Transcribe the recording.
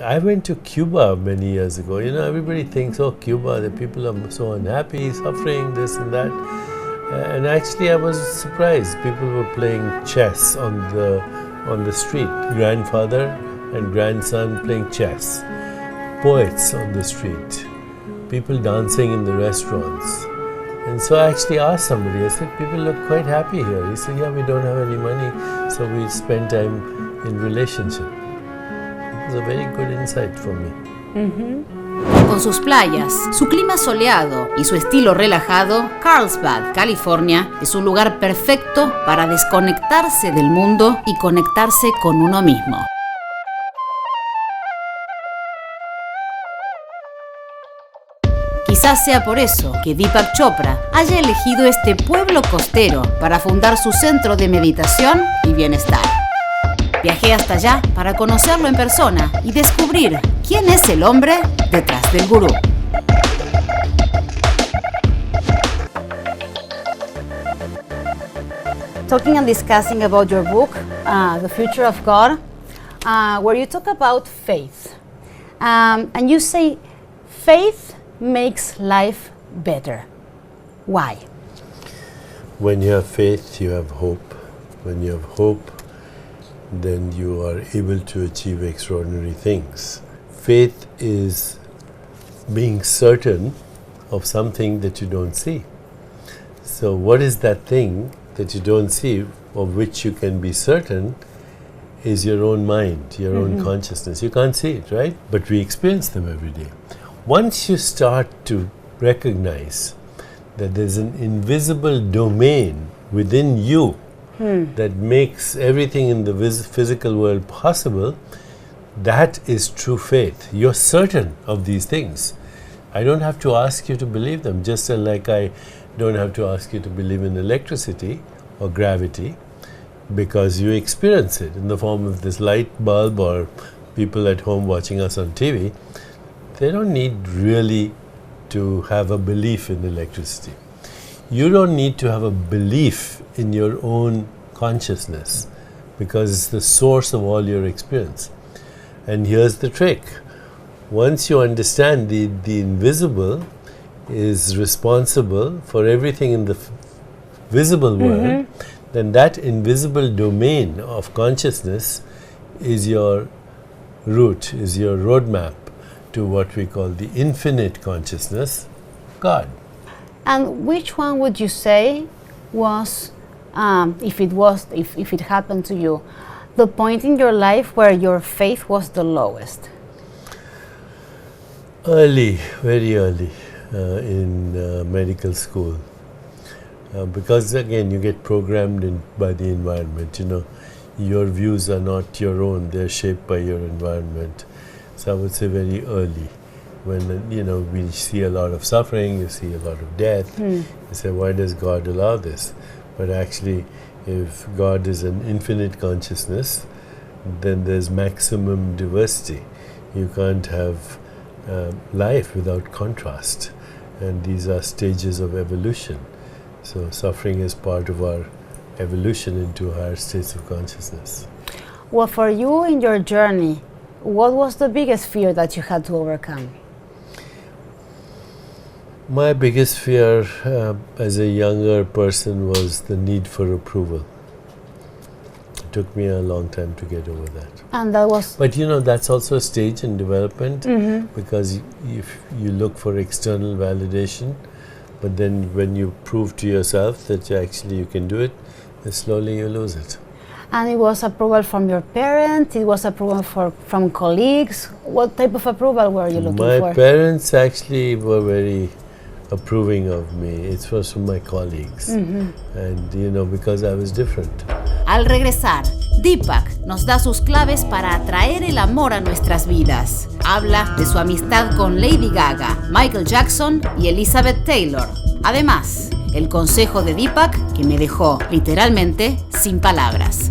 I went to Cuba many years ago. You know, everybody thinks, oh, Cuba, the people are so unhappy, suffering, this and that. And actually, I was surprised. People were playing chess on the street. Grandfather and grandson playing chess. Poets on the street. People dancing in the restaurants. And so I actually asked somebody, I said, people look quite happy here. He said, yeah, we don't have any money, so we spend time in relationship. It was a very good insight for me. Con sus playas, su clima soleado y su estilo relajado, Carlsbad, California, es un lugar perfecto para desconectarse del mundo y conectarse con uno mismo. Quizás sea por eso que Deepak Chopra haya elegido este pueblo costero para fundar su centro de meditación y bienestar. Viajé hasta allá para conocerlo en persona y descubrir quién es el hombre detrás del gurú. Talking and discussing about your book, The Future of God, where you talk about faith. And you say faith makes life better. Why? When you have faith, you have hope. When you have hope, then you are able to achieve extraordinary things. Faith is being certain of something that you don't see. So what is that thing that you don't see, of which you can be certain, is your own mind, your own consciousness. You can't see it, right? But we experience them every day. Once you start to recognize that there's an invisible domain within you that makes everything in the physical world possible, that is true faith. You're certain of these things. I don't have to ask you to believe them, just like I don't have to ask you to believe in electricity or gravity, because you experience it in the form of this light bulb, or people at home watching us on TV. They don't need really to have a belief in electricity. You don't need to have a belief in your own consciousness, because it's the source of all your experience. And here's the trick. Once you understand the invisible is responsible for everything in the visible world, then that invisible domain of consciousness is your route, is your roadmap to what we call the infinite consciousness, God. And which one would you say was, if it happened to you, the point in your life where your faith was the lowest? Early, very early in medical school. Because again, you get programmed by the environment. You know, your views are not your own, they're shaped by your environment. So I would say very early, when we see a lot of suffering, you see a lot of death, you say, why does God allow this? But actually, if God is an infinite consciousness, then there's maximum diversity. You can't have life without contrast, and these are stages of evolution. So suffering is part of our evolution into higher states of consciousness. Well, for you in your journey, what was the biggest fear that you had to overcome? My biggest fear as a younger person was the need for approval. It took me a long time to get over that. And that was... But that's also a stage in development, because if you look for external validation, but then when you prove to yourself that you can do it, then slowly you lose it. And it was approval from your parents, it was approval from colleagues. What type of approval were you looking for? My parents actually were very approving of me. It was from my colleagues. And because I was different. Al regresar, Deepak nos da sus claves para atraer el amor a nuestras vidas. Habla de su amistad con Lady Gaga, Michael Jackson y Elizabeth Taylor. Además, el consejo de Deepak que me dejó literalmente sin palabras.